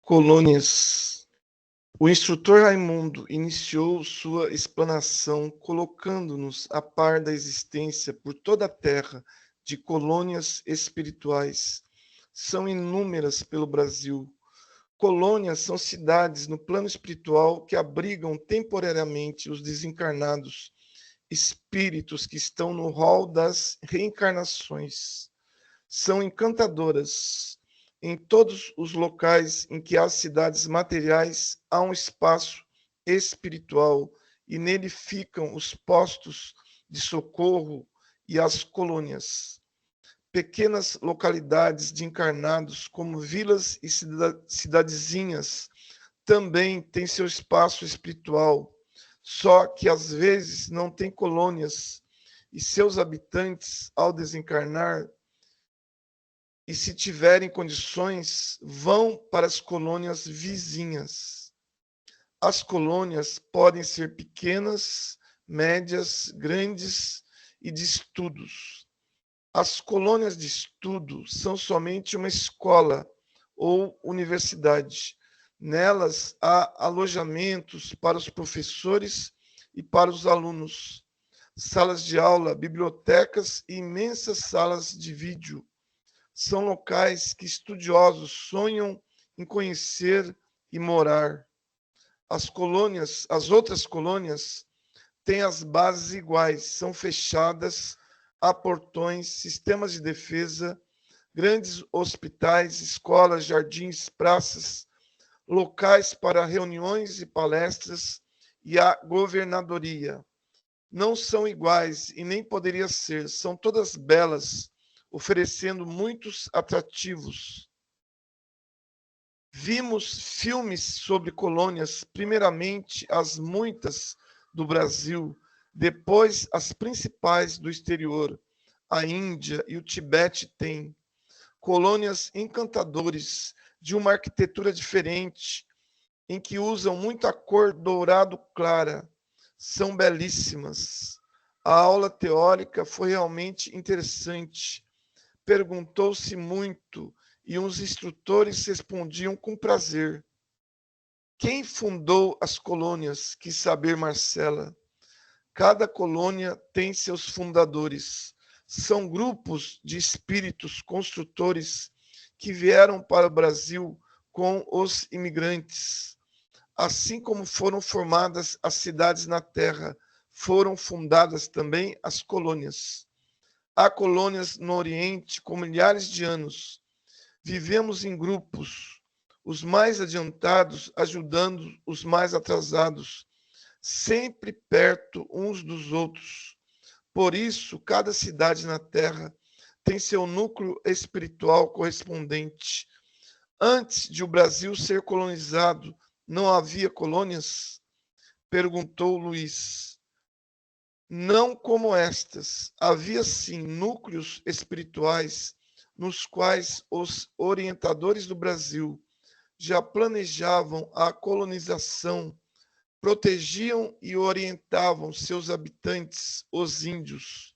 Colônias. O instrutor Raimundo iniciou sua explanação colocando-nos a par da existência por toda a terra de colônias espirituais. São inúmeras pelo Brasil. Colônias são cidades no plano espiritual que abrigam temporariamente os desencarnados, espíritos que estão no rol das reencarnações. São encantadoras. Em todos os locais em que há cidades materiais, há um espaço espiritual e nele ficam os postos de socorro e as colônias. Pequenas localidades de encarnados, como vilas e cidadezinhas, também têm seu espaço espiritual, só que às vezes não têm colônias e seus habitantes, ao desencarnar, e se tiverem condições, vão para as colônias vizinhas. As colônias podem ser pequenas, médias, grandes e de estudos. As colônias de estudo são somente uma escola ou universidade. Nelas há alojamentos para os professores e para os alunos, salas de aula, bibliotecas e imensas salas de vídeo. São locais que estudiosos sonham em conhecer e morar. As outras colônias, têm as bases iguais, são fechadas, há portões, sistemas de defesa, grandes hospitais, escolas, jardins, praças, locais para reuniões e palestras e a governadoria. Não são iguais e nem poderia ser, são todas belas, oferecendo muitos atrativos. Vimos filmes sobre colônias, primeiramente as muitas do Brasil, depois as principais do exterior. A Índia e o Tibete têm colônias encantadores, de uma arquitetura diferente, em que usam muita cor dourado clara. São belíssimas. A aula teórica foi realmente interessante. Perguntou-se muito e os instrutores respondiam com prazer. Quem fundou as colônias? Quis saber Marcela. Cada colônia tem seus fundadores. São grupos de espíritos construtores que vieram para o Brasil com os imigrantes. Assim como foram formadas as cidades na terra, foram fundadas também as colônias. Há colônias no Oriente com milhares de anos. Vivemos em grupos, os mais adiantados ajudando os mais atrasados, sempre perto uns dos outros. Por isso, cada cidade na Terra tem seu núcleo espiritual correspondente. Antes de o Brasil ser colonizado, não havia colônias? Perguntou Luiz. Não como estas. Havia sim núcleos espirituais nos quais os orientadores do Brasil já planejavam a colonização, protegiam e orientavam seus habitantes, os índios.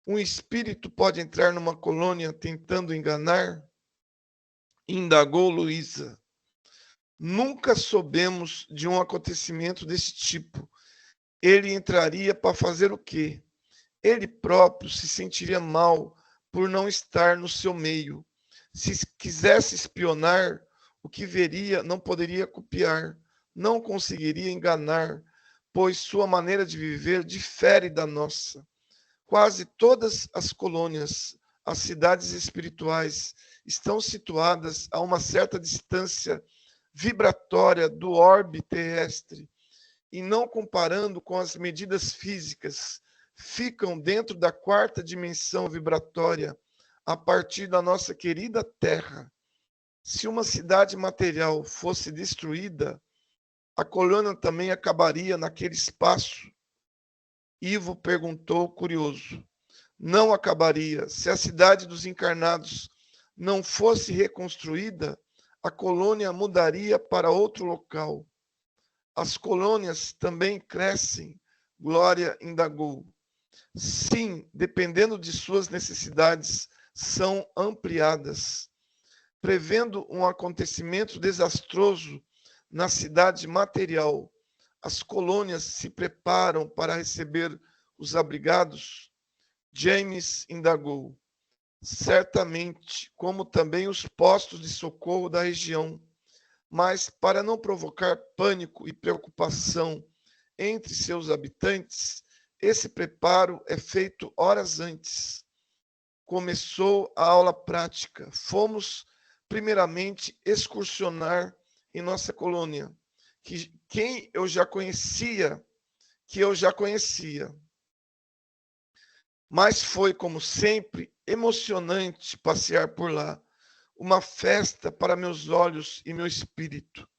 Um espírito pode entrar numa colônia tentando enganar? Indagou Luísa. Nunca soubemos de um acontecimento desse tipo. Ele entraria para fazer o quê? Ele próprio se sentiria mal por não estar no seu meio. Se quisesse espionar, o que veria não poderia copiar, não conseguiria enganar, pois sua maneira de viver difere da nossa. Quase todas as colônias, as cidades espirituais, estão situadas a uma certa distância vibratória do orbe terrestre e, não comparando com as medidas físicas, ficam dentro da quarta dimensão vibratória, a partir da nossa querida Terra. Se uma cidade material fosse destruída, a colônia também acabaria naquele espaço? Ivo perguntou, curioso. Não acabaria. Se a cidade dos encarnados não fosse reconstruída, a colônia mudaria para outro local. As colônias também crescem, Glória indagou. Sim, dependendo de suas necessidades, são ampliadas. Prevendo um acontecimento desastroso na cidade material, as colônias se preparam para receber os abrigados? James indagou. Certamente, como também os postos de socorro da região, mas para não provocar pânico e preocupação entre seus habitantes, esse preparo é feito horas antes. Começou a aula prática. Fomos, primeiramente, excursionar em nossa colônia, que eu já conhecia. Mas foi, como sempre, emocionante passear por lá. Uma festa para meus olhos e meu espírito.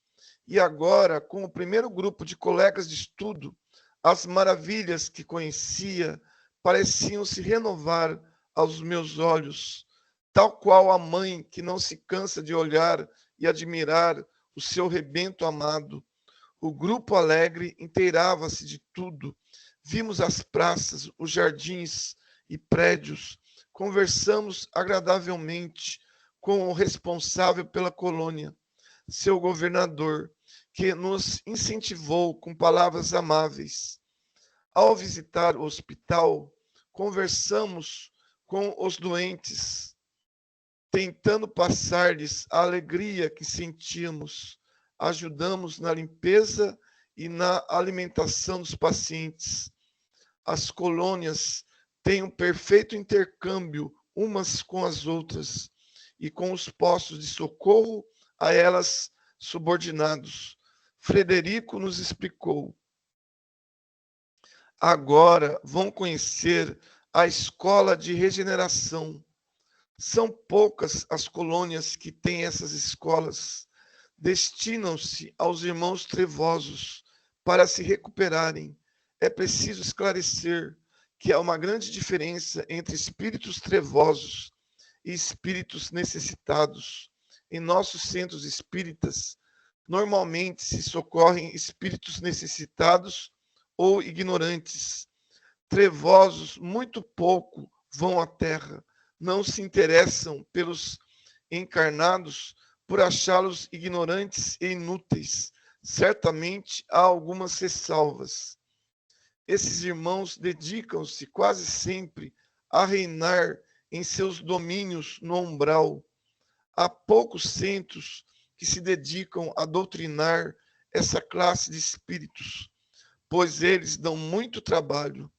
E agora, com o primeiro grupo de colegas de estudo, as maravilhas que conhecia pareciam se renovar aos meus olhos, tal qual a mãe que não se cansa de olhar e admirar o seu rebento amado. O grupo alegre inteirava-se de tudo. Vimos as praças, os jardins e prédios. Conversamos agradavelmente com o responsável pela colônia, seu governador, que nos incentivou com palavras amáveis. Ao visitar o hospital, conversamos com os doentes, tentando passar-lhes a alegria que sentíamos. Ajudamos na limpeza e na alimentação dos pacientes. As colônias têm um perfeito intercâmbio umas com as outras e com os postos de socorro a elas subordinados. Frederico nos explicou. Agora vão conhecer a escola de regeneração. São poucas as colônias que têm essas escolas. Destinam-se aos irmãos trevosos para se recuperarem. É preciso esclarecer que há uma grande diferença entre espíritos trevosos e espíritos necessitados. Em nossos centros espíritas, normalmente se socorrem espíritos necessitados ou ignorantes. Trevosos muito pouco vão à terra, não se interessam pelos encarnados por achá-los ignorantes e inúteis. Certamente há algumas ressalvas. Esses irmãos dedicam-se quase sempre a reinar em seus domínios no umbral. Há poucos centros que se dedicam a doutrinar essa classe de espíritos, pois eles dão muito trabalho.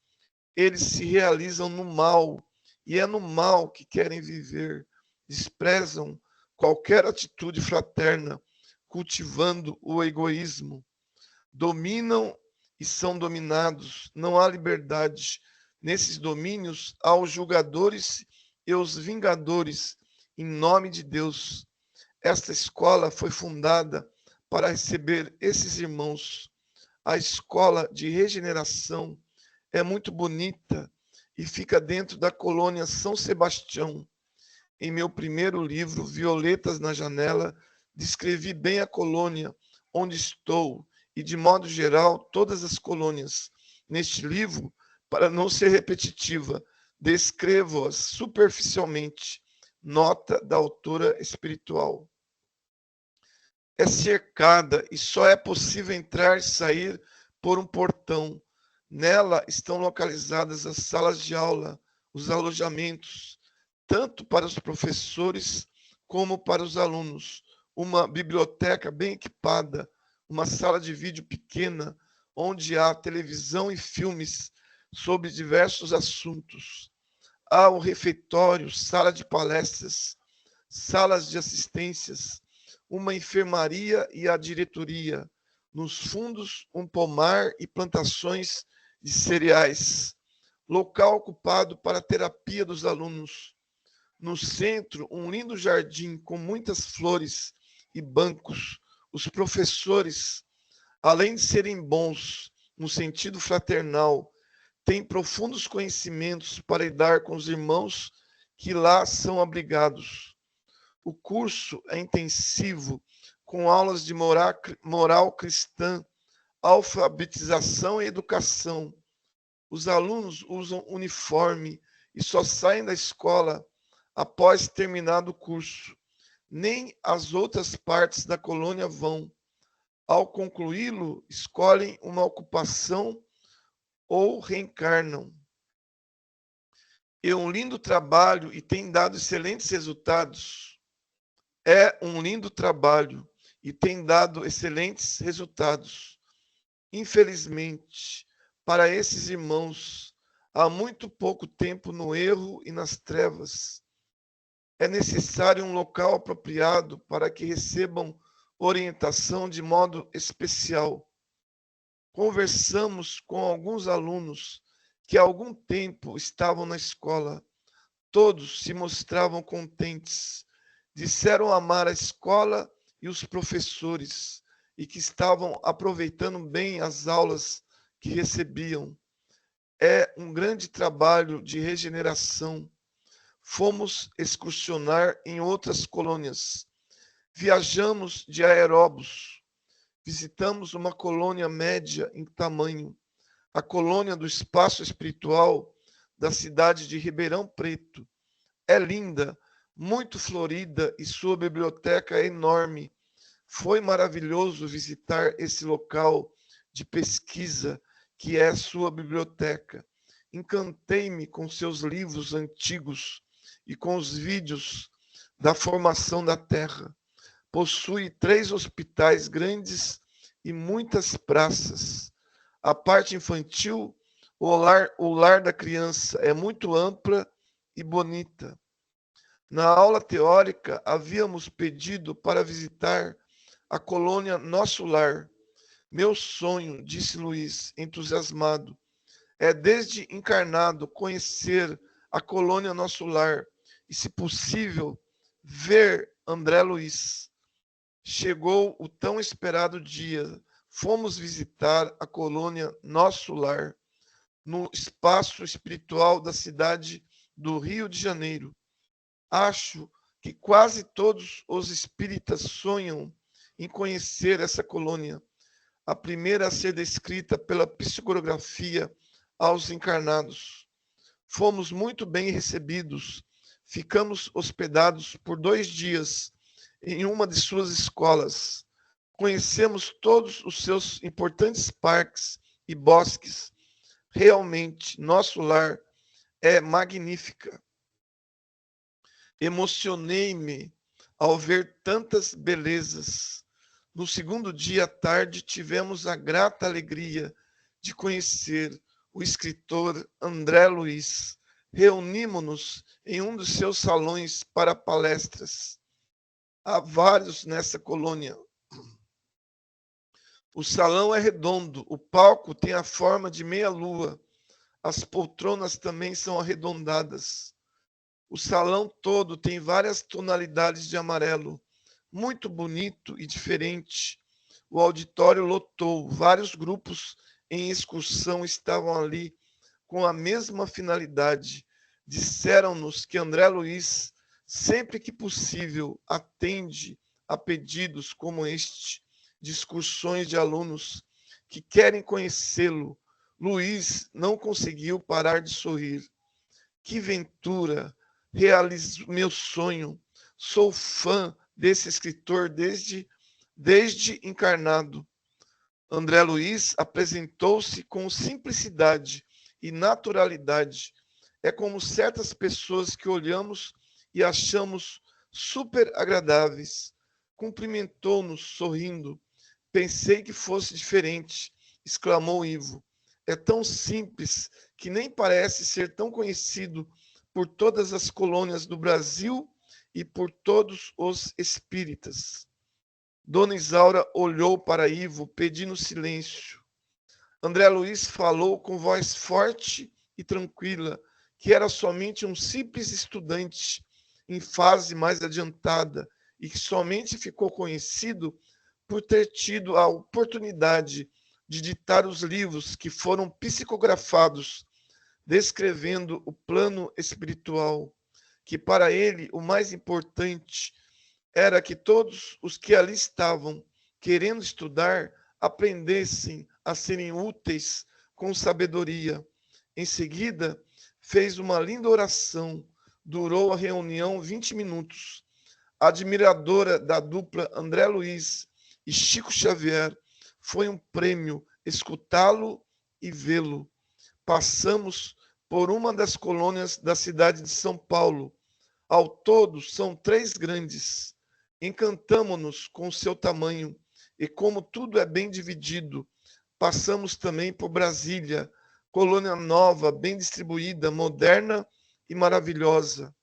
Eles se realizam no mal, e é no mal que querem viver. Desprezam qualquer atitude fraterna, cultivando o egoísmo. Dominam e são dominados. Não há liberdade. Nesses domínios há os julgadores e os vingadores, em nome de Deus. Esta escola foi fundada para receber esses irmãos. A escola de regeneração é muito bonita e fica dentro da colônia São Sebastião. Em meu primeiro livro, Violetas na Janela, descrevi bem a colônia onde estou e, de modo geral, todas as colônias. Neste livro, para não ser repetitiva, descrevo-as superficialmente. Nota da autora espiritual. É cercada e só é possível entrar e sair por um portão. Nela estão localizadas as salas de aula, os alojamentos, tanto para os professores como para os alunos, uma biblioteca bem equipada, uma sala de vídeo pequena, onde há televisão e filmes sobre diversos assuntos. Há um refeitório, sala de palestras, salas de assistências, uma enfermaria e a diretoria. Nos fundos, um pomar e plantações de cereais. Local ocupado para a terapia dos alunos. No centro, um lindo jardim com muitas flores e bancos. Os professores, além de serem bons no sentido fraternal, têm profundos conhecimentos para lidar com os irmãos que lá são abrigados. O curso é intensivo, com aulas de moral cristã, alfabetização e educação. Os alunos usam uniforme e só saem da escola após terminado o curso. nem as outras partes da colônia vão. Ao concluí-lo, escolhem uma ocupação ou reencarnam. É um lindo trabalho e tem dado excelentes resultados. É um lindo trabalho e tem dado excelentes resultados. Infelizmente, para esses irmãos, há muito pouco tempo no erro e nas trevas. É necessário um local apropriado para que recebam orientação de modo especial. Conversamos com alguns alunos que há algum tempo estavam na escola. Todos se mostravam contentes. Disseram amar a escola e os professores e que estavam aproveitando bem as aulas que recebiam. É um grande trabalho de regeneração. Fomos excursionar em outras colônias. Viajamos de aeróbus. Visitamos uma colônia média em tamanho, a colônia do espaço espiritual da cidade de Ribeirão Preto. É linda, muito florida e sua biblioteca é enorme. Foi maravilhoso visitar esse local de pesquisa que é sua biblioteca. Encantei-me com seus livros antigos e com os vídeos da formação da Terra. Possui 3 hospitais grandes e muitas praças. A parte infantil, o lar da criança, é muito ampla e bonita. Na aula teórica, havíamos pedido para visitar a colônia Nosso Lar. Meu sonho, disse Luiz, entusiasmado, é desde encarnado conhecer a colônia Nosso Lar e, se possível, ver André Luiz. Chegou o tão esperado dia. Fomos visitar a colônia Nosso Lar, no espaço espiritual da cidade do Rio de Janeiro. Acho que quase todos os espíritas sonham em conhecer essa colônia, a primeira a ser descrita pela psicografia aos encarnados. Fomos muito bem recebidos. Ficamos hospedados por 2 dias em uma de suas escolas. Conhecemos todos os seus importantes parques e bosques. Realmente, Nosso Lar é magnífica. Emocionei-me ao ver tantas belezas. No segundo dia à tarde, tivemos a grata alegria de conhecer o escritor André Luiz. Reunimos-nos em um dos seus salões para palestras. Há vários nessa colônia. O salão é redondo, o palco tem a forma de meia-lua, as poltronas também são arredondadas. O salão todo tem várias tonalidades de amarelo, muito bonito e diferente. O auditório lotou, vários grupos em excursão estavam ali com a mesma finalidade. Disseram-nos que André Luiz, sempre que possível, atende a pedidos como este, de excursões de alunos que querem conhecê-lo. Luiz não conseguiu parar de sorrir. Que ventura! Realizo meu sonho. Sou fã desse escritor desde encarnado. André Luiz apresentou-se com simplicidade e naturalidade. É como certas pessoas que olhamos e achamos super agradáveis. Cumprimentou-nos sorrindo. Pensei que fosse diferente, exclamou Ivo. É tão simples que nem parece ser tão conhecido por todas as colônias do Brasil e por todos os espíritas. Dona Isaura olhou para Ivo, pedindo silêncio. André Luiz falou com voz forte e tranquila, que era somente um simples estudante em fase mais adiantada e que somente ficou conhecido por ter tido a oportunidade de ditar os livros que foram psicografados, descrevendo o plano espiritual, que para ele o mais importante era que todos os que ali estavam querendo estudar aprendessem a serem úteis com sabedoria. Em seguida, fez uma linda oração. Durou a reunião 20 minutos. admiradora da dupla André Luiz e Chico Xavier, foi um prêmio escutá-lo e vê-lo. Passamos por uma das colônias da cidade de São Paulo. Ao todo, são 3 grandes. Encantamo-nos com o seu tamanho, e como tudo é bem dividido. Passamos também por Brasília, colônia nova, bem distribuída, moderna e maravilhosa.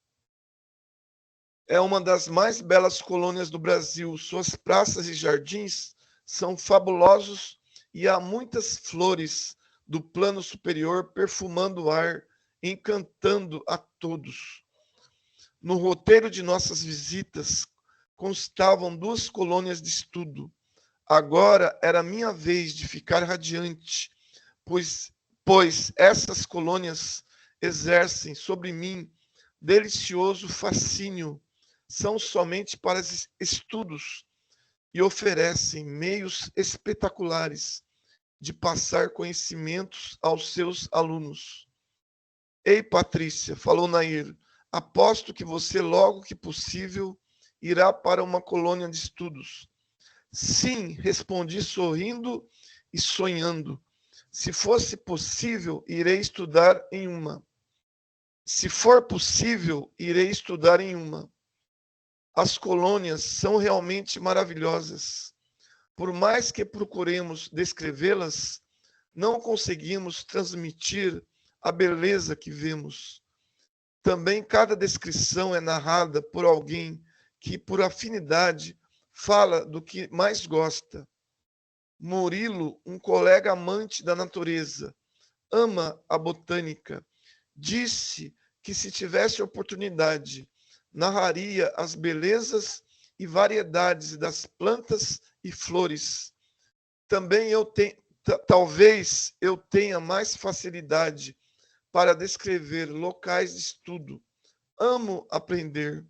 É uma das mais belas colônias do Brasil. Suas praças e jardins são fabulosos e há muitas flores do plano superior perfumando o ar, encantando a todos. No roteiro de nossas visitas constavam 2 colônias de estudo. Agora era minha vez de ficar radiante, pois essas colônias exercem sobre mim delicioso fascínio. São somente para estudos e oferecem meios espetaculares de passar conhecimentos aos seus alunos. Ei, Patrícia, falou Nair, aposto que você, logo que possível, irá para uma colônia de estudos. Sim, respondi sorrindo e sonhando. Se fosse possível, irei estudar em uma. Se for possível, irei estudar em uma. As colônias são realmente maravilhosas. Por mais que procuremos descrevê-las, não conseguimos transmitir a beleza que vemos. Também cada descrição é narrada por alguém que, por afinidade, fala do que mais gosta. Murilo, um colega amante da natureza, ama a botânica. Disse que, se tivesse oportunidade, narraria as belezas e variedades das plantas e flores. Também talvez eu tenha mais facilidade para descrever locais de estudo. Amo aprender.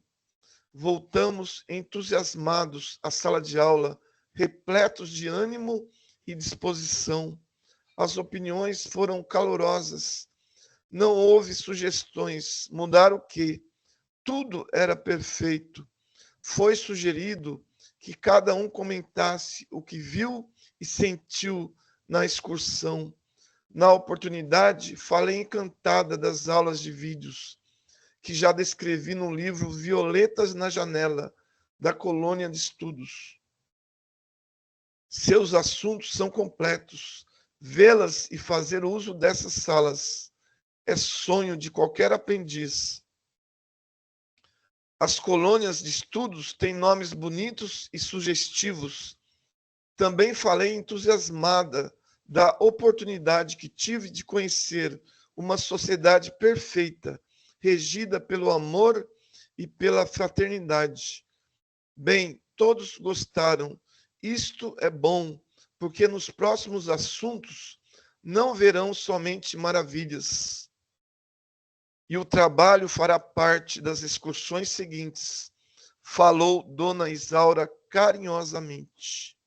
Voltamos entusiasmados à sala de aula, repletos de ânimo e disposição. As opiniões foram calorosas. Não houve sugestões. Mudar o quê? Tudo era perfeito. Foi sugerido que cada um comentasse o que viu e sentiu na excursão. Na oportunidade, falei encantada das aulas de vídeos, que já descrevi no livro Violetas na Janela, da colônia de estudos. Seus assuntos são completos. Vê-las e fazer uso dessas salas é sonho de qualquer aprendiz. As colônias de estudos têm nomes bonitos e sugestivos. Também falei entusiasmada da oportunidade que tive de conhecer uma sociedade perfeita, regida pelo amor e pela fraternidade. Bem, todos gostaram. Isto é bom, porque nos próximos assuntos não verão somente maravilhas. E o trabalho fará parte das excursões seguintes, falou Dona Isaura carinhosamente.